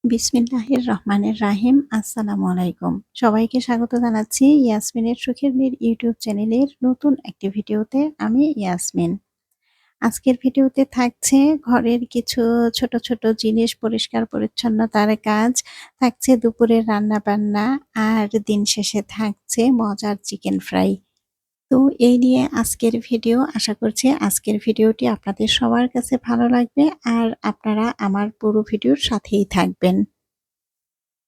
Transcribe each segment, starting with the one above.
বিসমিল্লাহির রহমানির রাহিম। আসসালামু আলাইকুম। সবাইকে স্বাগত জানাচ্ছি ইয়াসমিনের সুখের নীড় ইউটিউব চ্যানেলের নতুন একটি ভিডিওতে। আমি ইয়াসমিন। আজকের ভিডিওতে থাকছে ঘরের কিছু ছোট, ছোট জিনিস পরিষ্কার পরিচ্ছন্নতার কাজ, থাকছে দুপুরের রান্না-বান্না আর দিন শেষে থাকছে মজার চিকেন ফ্রাই। তো এই নিয়ে আজকের ভিডিও। আশা করছি আজকের ভিডিওটি আপনাদের সবার কাছে ভালো লাগবে আর আপনারা আমার পুরো ভিডিওর সাথেই থাকবেন।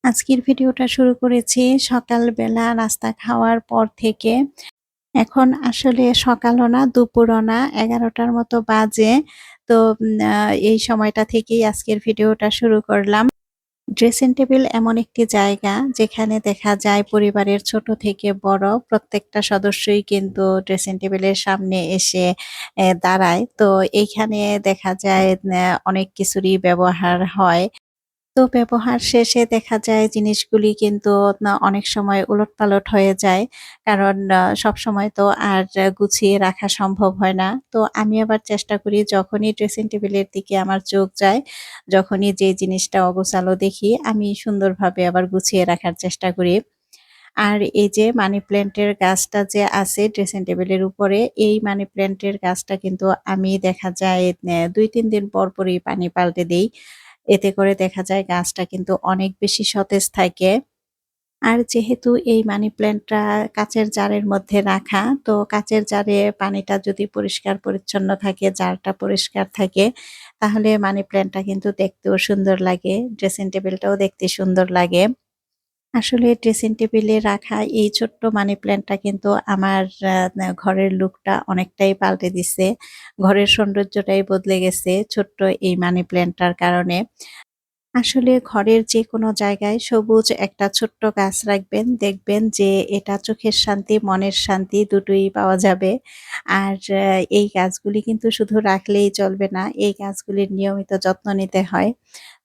আজকের ভিডিওটা শুরু করেছি সকালবেলা নাস্তা খাওয়ার পর থেকে। এখন আসলে সকালও না, দুপুরও না, ১১টার মতো বাজে। তো এই সময়টা থেকেই আজকের ভিডিওটা শুরু করলাম। ড্রেসিং টেবিল এমন একটি জায়গা যেখানে দেখা যায় পরিবারের ছোট থেকে বড় প্রত্যেকটা সদস্যই কিন্তু ড্রেসিং টেবিলের সামনে এসে দাঁড়ায়। তো এইখানে দেখা যায় অনেক কিছুরই ব্যবহার হয়। তো ব্যবহার শেষে দেখা যায় জিনিসগুলি কিন্তু অনেক সময় উলটপালট হয়ে যায়। কারণ সবসময় তো আর গুছিয়ে রাখা সম্ভব হয় না। তো আমি আবার চেষ্টা করি যখনই ড্রেসিং টেবিলের দিকে আমার চোখ যায়, যখনই যে জিনিসটা অগোছালো দেখি আমি সুন্দরভাবে আবার গুছিয়ে রাখার চেষ্টা করি। আর এই যে মানি প্ল্যান্টের গাছটা যে আছে ড্রেসিং টেবিলের উপরে, এই মানি প্ল্যান্টের গাছটা কিন্তু আমি দেখা যায় ২-৩ দিন পরই পানি পাল্টে দেই। এতে করে দেখা যায় গাছটা কিন্তু অনেক বেশি সতেজ থাকে। আর যেহেতু এই মানি প্ল্যান্টটা কাঁচের জারের মধ্যে রাখা, তো কাঁচের জারে পানিটা যদি পরিষ্কার পরিচ্ছন্ন থাকে, জারটা পরিষ্কার থাকে, তাহলে মানি প্ল্যান্টটা কিন্তু দেখতেও সুন্দর লাগে, ড্রেসিং টেবিলটাও দেখতে সুন্দর লাগে। আসলে ড্রেসিং টেবিলে রাখা এই ছোট্ট মানি প্ল্যান্টটা কিন্তু আমার ঘরের লুকটা অনেকটাই পাল্টে দিছে। ঘরের সৌন্দর্যটাই বদলে গেছে ছোট্ট এই মানি প্ল্যান্টটার কারণে। আসলে ঘরের যেকোনো জায়গায় সবুজ একটা ছোট্ট গাছ রাখবেন, দেখবেন যে এটা চোখের শান্তি, মনের শান্তি দুটোই পাওয়া যাবে। আর এই গাছগুলি কিন্তু শুধু রাখলেই চলবে না, এই গাছগুলির নিয়মিত যত্ন নিতে হয়।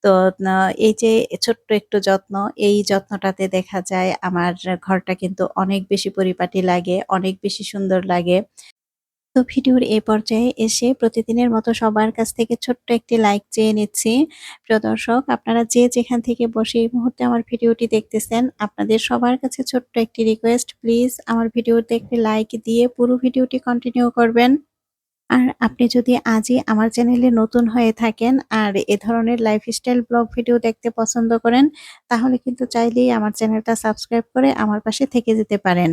তো না এই যে ছোট্ট একটু যত্ন, এই যত্নটাতে দেখা যায় আমার ঘরটা কিন্তু অনেক বেশি পরিপাটি লাগে, অনেক বেশি সুন্দর লাগে। তো ভিডিওর এই পর্যায়ে এসে প্রতিদিনের মতো সবার কাছ থেকে ছোট্ট একটি লাইক চেয়ে নিচ্ছি। প্রিয় দর্শক, আপনারা যে যেখান থেকে বসে এই মুহূর্তে আমার ভিডিওটি দেখতেছেন, আপনাদের সবার কাছে ছোট্ট একটি রিকোয়েস্ট, প্লিজ আমার ভিডিওতে একটি লাইক দিয়ে পুরো ভিডিওটি কন্টিনিউ করবেন। আর আপনি যদি আজই আমার চ্যানেলে নতুন হয়ে থাকেন আর এ ধরনের লাইফস্টাইল ব্লগ ভিডিও দেখতে পছন্দ করেন, তাহলে কিন্তু চাইলেই আমার চ্যানেলটা সাবস্ক্রাইব করে আমার পাশে থেকে যেতে পারেন।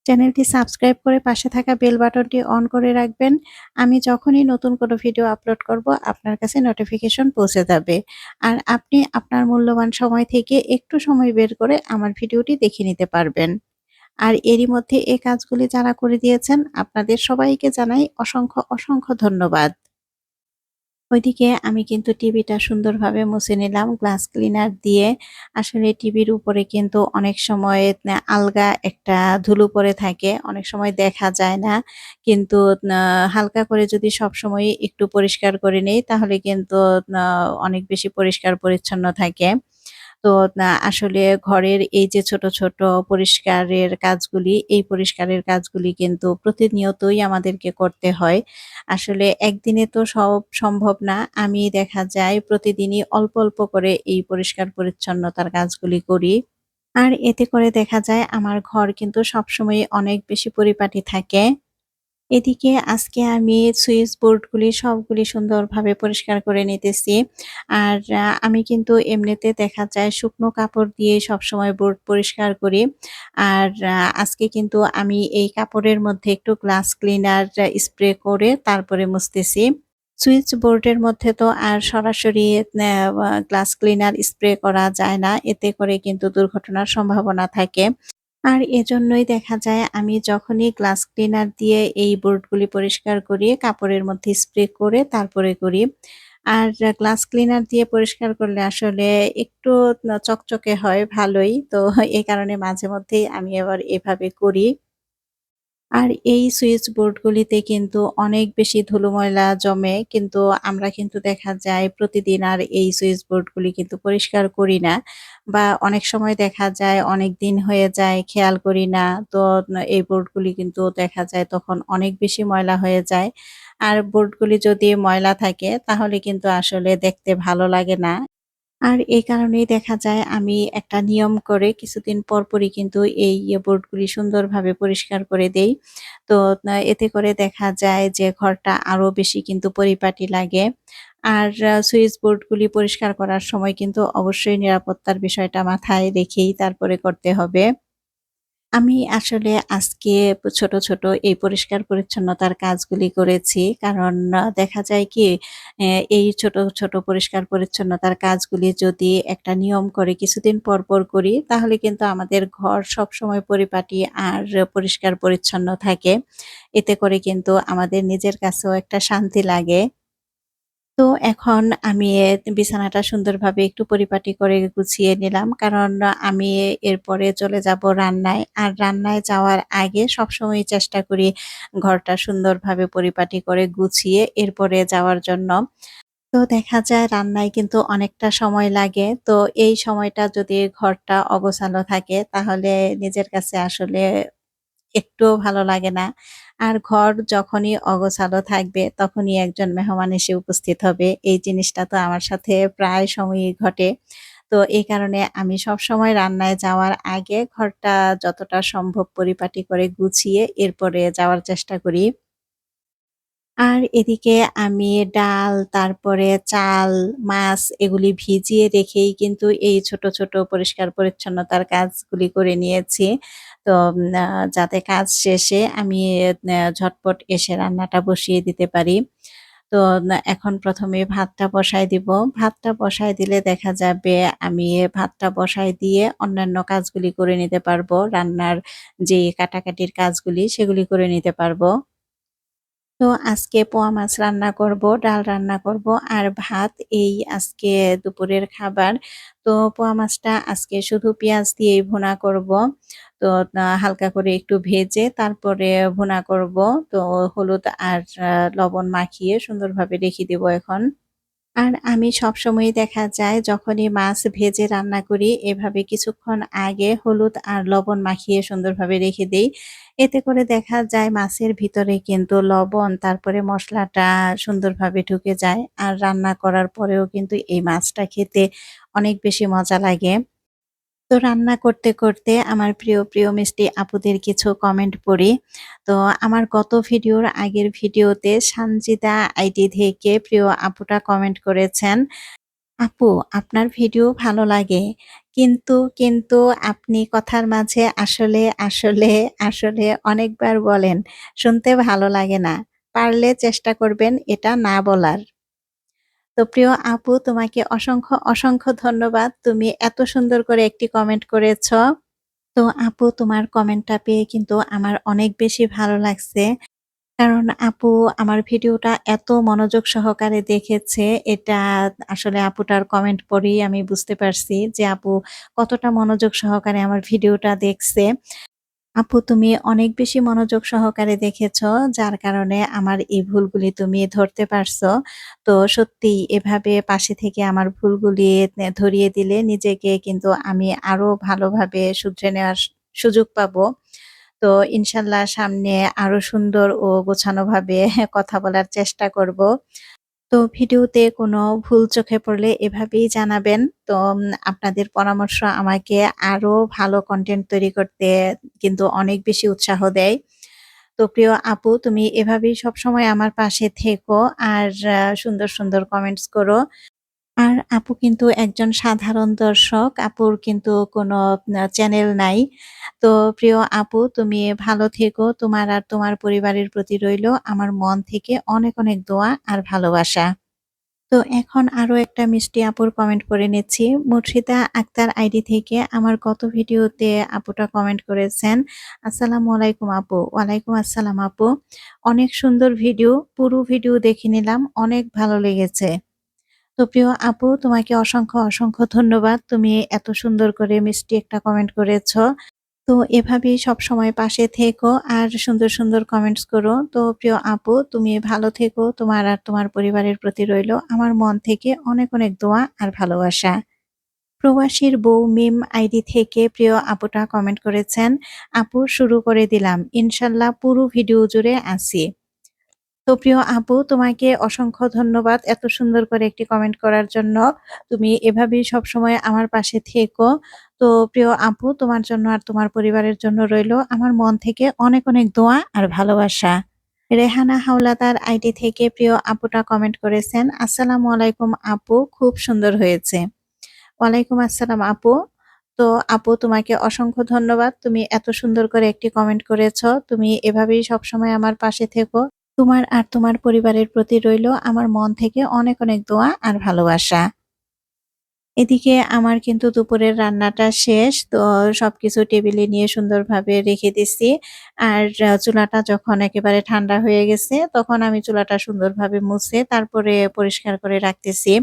চ্যানেলটি সাবস্ক্রাইব করে পাশে থাকা বেল বাটনটি অন করে রাখবেন। আমি যখনই নতুন কোনো ভিডিও আপলোড করব, আপনার কাছে নোটিফিকেশন পৌঁছে যাবে। আর আপনি আপনার মূল্যবান সময় থেকে একটু সময় বের করে আমার ভিডিওটি দেখে নিতে পারবেন। আর এরই মধ্যে এই কাজগুলি যারা করে দিয়েছেন, আপনাদের সবাইকে জানাই অসংখ্য, অসংখ্য ধন্যবাদ। ওইদিকে আমি কিন্তু টিভিটা সুন্দরভাবে মুছে নিলাম গ্লাস ক্লিনার দিয়ে। আসলে টিভির উপরে কিন্তু অনেক সময় আলগা একটা ধুলো পড়ে থাকে। অনেক সময় দেখা যায় না। কিন্তু আ হালকা করে যদি সবসময়ই একটু পরিষ্কার করে নেই, তাহলে কিন্তু আ অনেক বেশি পরিষ্কার পরিচ্ছন্ন থাকে। তো আসলে ঘরের এই যে ছোট, ছোট পরিষ্কারের কাজগুলি, এই পরিষ্কারের কাজগুলি কিন্তু প্রতিনিয়তই আমাদেরকে করতে হয়। আসলে একদিনে তো সব সম্ভব না। আমি দেখা যায় প্রতিদিনই অল্প, অল্প করে এই পরিষ্কার পরিচ্ছন্নতার কাজগুলি করি। আর এতে করে দেখা যায় আমার ঘর কিন্তু সবসময়ই অনেক বেশি পরিপাটি থাকে। এদিকে আজকে আমি সুইচ বোর্ডগুলি সবগুলি সুন্দরভাবে পরিষ্কার করে নিতেছি। আর আমি কিন্তু এমনিতে দেখা যায় শুকনো কাপড় দিয়ে সবসময় বোর্ড পরিষ্কার করি। আর আজকে কিন্তু আমি এই কাপড়ের মধ্যে একটু গ্লাস ক্লিনার স্প্রে করে তারপরে মুছতেছি। সুইচ বোর্ডের মধ্যে তো আর সরাসরি গ্লাস ক্লিনার স্প্রে করা যায় না। এতে করে কিন্তু দুর্ঘটনার সম্ভাবনা থাকে। আর এজন্যই দেখা যায় আমি যখনই গ্লাস ক্লিনার দিয়ে এই বোর্ডগুলি পরিষ্কার করি, কাপড়ের মধ্যে স্প্রে করে তারপরে করি। আর গ্লাস ক্লিনার দিয়ে পরিষ্কার করলে আসলে একটু চকচকে হয় ভালোই। তো এই কারণে মাঝে মধ্যেই আমি আবার এভাবে করি। আর এই সুইচ বোর্ডগুলিতে কিন্তু অনেক বেশি ধুলো-ময়লা জমে। কিন্তু আমরা কিন্তু দেখা যায় প্রতিদিন আর এই সুইচ বোর্ডগুলি কিন্তু পরিষ্কার করি না। বা অনেক সময় দেখা যায় অনেকদিন হয়ে যায় খেয়াল করি না। তো এই বোর্ডগুলি কিন্তু দেখা যায় তখন অনেক বেশি ময়লা হয়ে যায়। আর বোর্ডগুলি যদি ময়লা থাকে তাহলে কিন্তু আসলে দেখতে ভালো লাগে না। আর এই কারণেই দেখা যায় আমি একটা নিয়ম করে কিছুদিন পরপরই কিন্তু এই বোর্ডগুলি সুন্দরভাবে পরিষ্কার করে দেই। তো এতে করে দেখা যায় যে ঘরটা আরো বেশি কিন্তু পরিপাটি লাগে। আর সুইচ বোর্ডগুলি পরিষ্কার করার সময় কিন্তু অবশ্যই নিরাপত্তার বিষয়টা মাথায় রেখেই তারপরে করতে হবে। আমি আসলে আজকে ছোট, ছোট এই পরিষ্কার-পরিচ্ছন্নতার কাজগুলি করেছি। কারণ দেখা যায় কি এই ছোট, ছোট পরিষ্কার-পরিচ্ছন্নতার কাজগুলি যদি একটা নিয়ম করে কিছুদিন পর, পর করি তাহলে কিন্তু আমাদের ঘর সবসময় পরিপাটি আর পরিষ্কার-পরিচ্ছন্ন থাকে। এতে করে কিন্তু আমাদের নিজের কাছেও একটা শান্তি লাগে। তো এখন আমি বিছানাটা সুন্দরভাবে একটু পরিপাটি করে গুছিয়ে নিলাম। কারণ আমি এরপরে চলে যাব রান্নায়। আর রান্নায় যাওয়ার আগে সবসময় চেষ্টা করি ঘরটা সুন্দরভাবে পরিপাটি করে গুছিয়ে এরপরে যাওয়ার জন্য। তো দেখা যায় রান্নায় কিন্তু অনেকটা সময় লাগে। তো এই সময়টা যদি ঘরটা অগোছালো থাকে তাহলে নিজের কাছে আসলে একটুও ভালো লাগে না। আর ঘর যখনই অগোছালো থাকবে তখনই একজন মেহমান এসে উপস্থিত হবে। এই জিনিসটা তো আমার সাথে প্রায় সময়ই ঘটে। তো এই কারণে আমি সবসময় রান্নায় যাওয়ার আগে ঘরটা যতটা সম্ভব পরিপাটি করে গুছিয়ে এরপরে যাওয়ার চেষ্টা করি। আর এদিকে আমি ডাল, তারপরে চাল, মাছ এগুলি ভিজিয়ে রেখেই কিন্তু এই ছোট, ছোট পরিষ্কার-পরিচ্ছন্নতার কাজগুলি করে নিয়েছি। তো যাতে কাজ শেষে আমি ঝটপট এসে রান্নাটা বসিয়ে দিতে পারি। তো এখন ১ম এ ভাতটা বসায় দিব। ভাতটা বসায় দিলে দেখা যাবে আমি ভাতটা বসায় দিয়ে অন্যান্য কাজগুলি করে নিতে পারবো। রান্নার যে কাটাকাটির কাজগুলি সেগুলি করে নিতে পারবো। তো আজকে পোয়া মাছ রান্না করব, ডাল রান্না করব আর ভাত এই আজকে দুপুরের খাবার। তো পোয়া মাছটা আজকে শুধু পেঁয়াজ দিয়েই ভুনা করব। তো হালকা করে একটু ভেজে তারপরে ভুনা করব। তো হলুদ আর লবণ মাখিয়ে সুন্দরভাবে রেখে দেব এখন। আর আমি সবসময়ই দেখা যায় যখনই মাছ ভেজে রান্না করি এভাবে কিছুক্ষণ আগে হলুদ আর লবণ মাখিয়ে সুন্দরভাবে রেখে দেই। এতে করে দেখা যায় মাছের ভিতরে কিন্তু লবণ তারপরে মসলাটা সুন্দরভাবে ঢুকে যায়। আর রান্না করার পরেও কিন্তু এই মাছটা খেতে অনেক বেশি মজা লাগে। তো রান্না করতে, করতে আমার প্রিয়, প্রিয় মিষ্টি আপুদের কিছু কমেন্ট পড়ি। তো আমার গত ভিডিওর আগের ভিডিওতে সানজিদা আইডি থেকে প্রিয় আপুটা কমেন্ট করেছেন, "আপু আপনার ভিডিও ভালো লাগে। কিন্তু আপনি কথার মাঝে আসলে অনেকবার বলেন। শুনতে ভালো লাগে না। পারলে চেষ্টা করবেন এটা না বলার।" তো প্রিয় আপু তোমাকে অসংখ্য, অসংখ্য ধন্যবাদ। তুমি এত সুন্দর করে একটি কমেন্ট করেছ। তো আপু তোমার কমেন্টটা পেয়ে কিন্তু আমার অনেক বেশি ভালো লাগছে। কারণ আপু আমার ভিডিওটা এত মনোযোগ সহকারে দেখেছে, এটা আসলে আপুটার কমেন্ট পড়েই আমি বুঝতে পারছি যে আপু কতটা মনোযোগ সহকারে আমার ভিডিওটা দেখছে। আপু তুমি অনেক বেশি মনোযোগ সহকারে দেখেছ, যার কারণে আমার এই ভুলগুলি তুমি ধরতে পারছো। তো সত্যিই এভাবে পাশে থেকে আমার ভুলগুলি ধরিয়ে দিলে নিজেকে কিন্তু আমি আরো ভালোভাবে শুধরে নেওয়ার সুযোগ পাবো। তো ইনশাল্লাহ সামনে আরো সুন্দর ও গোছানোভাবে কথা বলার চেষ্টা করব। তো ভিডিওতে কোনো ভুল চোখে পড়লে এভাবেই জানাবেন। তো আপনাদের পরামর্শ আমাকে আরো ভালো কনটেন্ট তৈরি করতে কিন্তু অনেক বেশি উৎসাহ দেয়। তো প্রিয় আপু তুমি এভাবেই সবসময় আমার পাশে থেকো আর সুন্দর, সুন্দর কমেন্টস করো। আর আপু কিন্তু একজন সাধারণ দর্শক। আপুর কিন্তু কোনো চ্যানেল নাই। তো প্রিয় আপু তুমি ভালো থেকো। তোমার আর তোমার পরিবারের প্রতি রইলো আমার মন থেকে অনেক, অনেক দোয়া আর ভালোবাসা। তো এখন আরো একটা মিষ্টি আপুর কমেন্ট পড়ে নিচ্ছি। মুর্শিদা আক্তার আইডি থেকে আমার গত ভিডিওতে আপুটা কমেন্ট করেছেন, "আসসালামু আলাইকুম আপু।" ওয়ালাইকুম আসসালাম আপু। "অনেক সুন্দর ভিডিও। পুরো ভিডিও দেখে নিলাম। অনেক ভালো লেগেছে।" তো প্রিয় আপু তোমাকে অসংখ্য, অসংখ্য ধন্যবাদ। তুমি এত সুন্দর করে মিষ্টি একটা কমেন্ট করেছ। তো এভাবেই সবসময় পাশে থেকো আর সুন্দর, সুন্দর কমেন্টস করো। তো প্রিয় আপু তুমি ভালো থেকো। তোমার আর তোমার পরিবারের প্রতি রইলো আমার মন থেকে অনেক, অনেক দোয়া আর ভালোবাসা। প্রবাসীর বউ মিম আইডি থেকে প্রিয় আপুটা কমেন্ট করেছেন, "আপু শুরু করে দিলাম। ইনশাল্লাহ পুরো ভিডিও জুড়ে আছি।" তো তো প্রিয় আপু, তোমাকে অসংখ্য ধন্যবাদ এত সুন্দর করে একটি কমেন্ট করার জন্য। তুমি এভাবেই সবসময় আমার পাশে থেকো। তো প্রিয় আপু, তোমার জন্য আর তোমার পরিবারের জন্য রইলো আমার মন থেকে অনেক, অনেক দোয়া আর ভালোবাসা। রেহানা হাওলাদার আইডি থেকে প্রিয় আপুটা কমেন্ট করেছেন, "আসসালামু আলাইকুম আপু, খুব সুন্দর হয়েছে।" ওয়ালাইকুম আসসালাম আপু। তো আপু, তোমাকে অসংখ্য ধন্যবাদ। তুমি এত সুন্দর করে একটি কমেন্ট করেছ। তুমি এভাবেই সবসময় আমার পাশে থেকো। তোমার আর তোমার পরিবারের প্রতি রইলো আমার মন থেকে অনেক, অনেক দোয়া আর ভালোবাসা। এদিকে আমার কিন্তু দুপুরের রান্নাটা শেষ। তো সবকিছু টেবিলে নিয়ে সুন্দরভাবে রেখে দিছি। আর চুলাটা যখন একেবারে ঠান্ডা হয়ে গেছে, তখন আমি চুলাটা সুন্দরভাবে মুছে তারপরে পরিষ্কার করে রাখতেছি।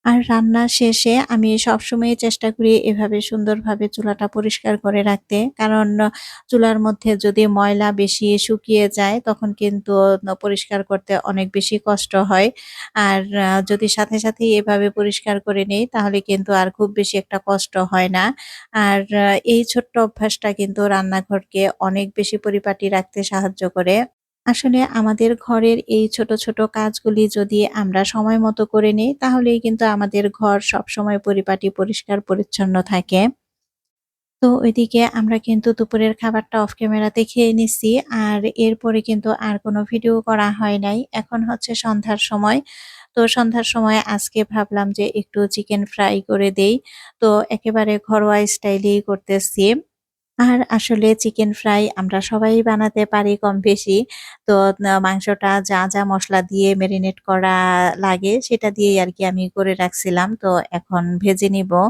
আর রান্না শেষে আমি সবসময়ই চেষ্টা করি এভাবে সুন্দরভাবে চুলাটা পরিষ্কার করে রাখতে। কারণ চুলার মধ্যে যদি ময়লা বেশি শুকিয়ে যায় তখন কিন্তু পরিষ্কার করতে অনেক বেশি কষ্ট হয়। আর যদি সাথে, সাথেই এভাবে পরিষ্কার করে নেই তাহলে কিন্তু আর খুব বেশি একটা কষ্ট হয় না। আর এই ছোট্ট অভ্যাসটা কিন্তু রান্নাঘরকে অনেক বেশি পরিপাটি রাখতে সাহায্য করে। আসলে আমাদের ঘরের এই ছোট, ছোট কাজগুলি যদি আমরা সময় মতো করে নেই, তাহলেই কিন্তু আমাদের ঘর সবসময় পরিপাটি, পরিষ্কার, পরিচ্ছন্ন থাকে। তো ওইদিকে আমরা কিন্তু দুপুরের খাবারটা অফ ক্যামেরাতে খেয়ে নিচ্ছি। আর এরপরে কিন্তু আর কোনো ভিডিও করা হয় নাই। এখন হচ্ছে সন্ধ্যার সময়। তো সন্ধ্যার সময় আজকে ভাবলাম যে একটু চিকেন ফ্রাই করে দেই। তো একেবারে ঘরোয়া স্টাইলেই করতেছি। আর আসলে চিকেন ফ্রাই আমরা সবাই বানাতে পারি কম-বেশি। তো মাংসটা যা, যা মসলা দিয়ে মেরিনেট করা লাগে সেটা দিয়েই আরকি আমি করে রাখছিলাম। তো এখন ভেজে নিবো।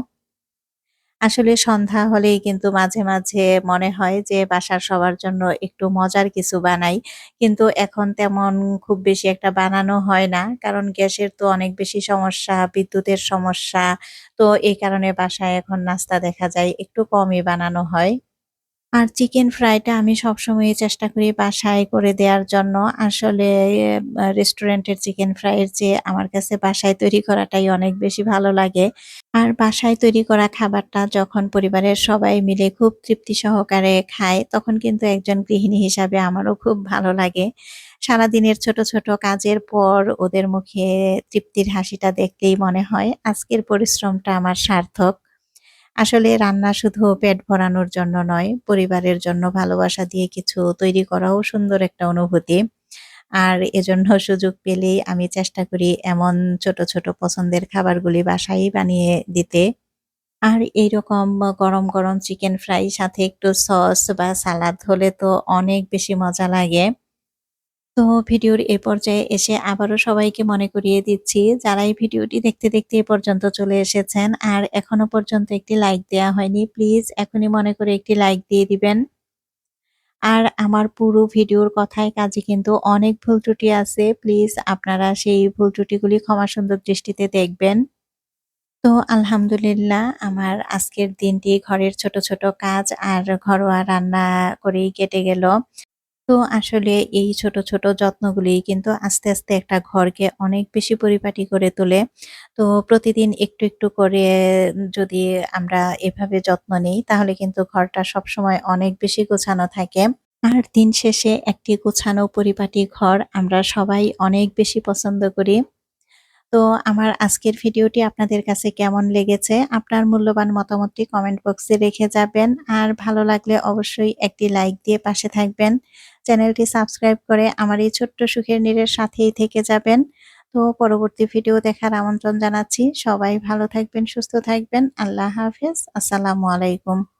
আসলে সন্ধ্যা হলেই কিন্তু মাঝে, মাঝে মনে হয় যে বাসার সবার জন্য একটু মজার কিছু বানাই। কিন্তু এখন তেমন খুব বেশি একটা বানানো হয় না। কারণ গ্যাসের তো অনেক বেশি সমস্যা, বিদ্যুতের সমস্যা। তো এই কারণে বাসায় এখন নাস্তা দেখা যায় একটু কমই বানানো হয়। আর চিকেন ফ্রাইটা আমি সবসময়ই চেষ্টা করি বাসায় করে দেয়ার জন্য। আসলে রেস্টুরেন্টের চিকেন ফ্রাইয়ের চেয়ে আমার কাছে বাসায় তৈরি করাটাই অনেক বেশি ভালো লাগে। আর বাসায় তৈরি করা খাবারটা যখন পরিবারের সবাই মিলে খুব তৃপ্তি সহকারে খায়, তখন কিন্তু একজন গৃহিণী হিসাবে আমারও খুব ভালো লাগে। সারাদিনের ছোট, ছোট কাজের পর ওদের মুখে তৃপ্তির হাসিটা দেখলেই মনে হয় আজকের পরিশ্রমটা আমার সার্থক। আসলে রান্না শুধু পেট ভরানোর জন্য নয়, পরিবারের জন্য ভালোবাসা দিয়ে কিছু তৈরি করাও সুন্দর একটা অনুভূতি। আর এজন্য সুযোগ পেলেই আমি চেষ্টা করি এমন ছোট, ছোট পছন্দের খাবারগুলি বাসায়ই বানিয়ে দিতে। আর এইরকম গরম, গরম চিকেন ফ্রাই সাথে একটু সস বা সালাদ হলে তো অনেক বেশি মজা লাগে। তো ভিডিওর এ পর্যায়ে এসে আবারও সবাইকে মনে করিয়ে দিচ্ছি, যারা এই ভিডিওটি দেখতে, দেখতে এ পর্যন্ত চলে এসেছেন আর এখনো পর্যন্ত একটি লাইক দেয়া হয়নি, প্লিজ এখনই মনে করে একটি লাইক দিয়ে দিবেন। আর আমার পুরো ভিডিওর কথায় কাজে কিন্তু অনেক ভুল ত্রুটি আছে। প্লিজ আপনারা সেই ভুল ত্রুটিগুলি ক্ষমা সুন্দর দৃষ্টিতে দেখবেন। তো আলহামদুলিল্লাহ আমার আজকের দিনটি ঘরের ছোট, ছোট কাজ আর ঘরোয়া রান্না করেই কেটে গেল। তো আসলে এই ছোট, ছোট যত্নগুলিই কিন্তু আস্তে, আস্তে একটা ঘরকে অনেক বেশি পরিপাটি করে তোলে। তো প্রতিদিন একটু, একটু করে যদি আমরা এভাবে যত্ন নেই তাহলে কিন্তু ঘরটা সবসময় অনেক বেশি গোছানো থাকে। আর দিন শেষে একটি গোছানো পরিপাটি ঘর আমরা সবাই অনেক বেশি পছন্দ করি। তো আমার আজকের ভিডিওটি আপনাদের কাছে কেমন লেগেছে? আপনার মূল্যবান মতামতটি কমেন্ট বক্সে রেখে যাবেন। আর ভালো লাগলে অবশ্যই একটি লাইক দিয়ে পাশে থাকবেন। চ্যানেলটি সাবস্ক্রাইব করে আমার এই ছোট্ট সুখের নীড়ের সাথেই থেকে যাবেন। তো পরবর্তী ভিডিও দেখার আমন্ত্রণ জানাচ্ছি। সবাই ভালো থাকবেন, সুস্থ থাকবেন। আল্লাহ হাফেজ। আসসালামু আলাইকুম।